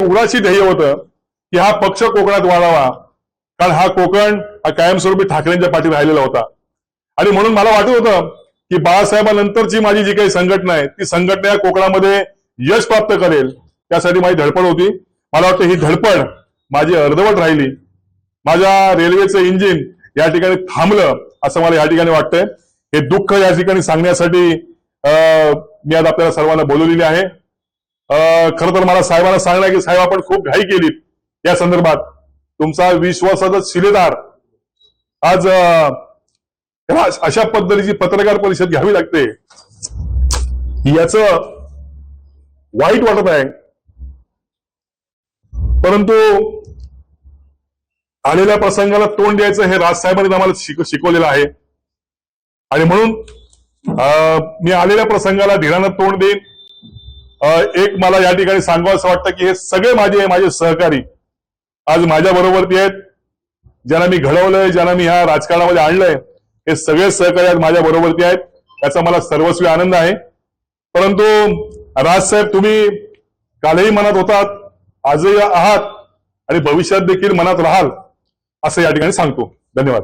उराशी ध्येय होतं की हा पक्ष कोकणात वाढावा, कारण हा कोकण हा कायमस्वरूपी ठाकरेंच्या पाठी राहिलेला होता. आणि म्हणून मला वाटत होतं की बाळासाहेबांनंतरची माझी जी काही संघटना आहे ती संघटना कोकणामध्ये यश प्राप्त करेल, त्यासाठी माझी धडपड होती. मला वाटतं ही धडपड माझी अर्धवट राहिली. माझ्या रेल्वेचं इंजिन या ठिकाणी थांबलं असं मला या ठिकाणी वाटतंय. हे दुःख या ठिकाणी सांगण्यासाठी मी आज आपल्याला सर्वांना बोलवलेली आहे. खरं तर मला साहेबांना सांगणं की साहेब आपण खूप घाई केलीत या संदर्भात. तुमचा विश्वासाचा शिलेदार आज अशा पद्धतीची पत्रकार परिषद घ्यावी लागते याचं वाईट वाटत आहे. परंतु आलेल्या प्रसंगाला तोंड द्यायचं हे राजसाहेबांनी आम्हाला शिकवलेलं आहे. आणि म्हणून मी आलेल्या प्रसंगाला धीरानं तोंड देईन. एक मला या ठिकाणी सांगावं असं वाटतं की हे सगळे माझे सहकारी आज माझ्या बरोबरती आहेत. ज्यांना मी घडवलंय, ज्यांना मी ह्या राजकारणामध्ये आणलंय, हे सगळे सहकारी आज माझ्या बरोबरती आहेत. याचा मला सर्वस्वी आनंद आहे. परंतु राजसाहेब तुम्ही कालही मनात होतात, आजही आहात आणि भविष्यात देखील मनात राहाल असं या ठिकाणी सांगतो. धन्यवाद.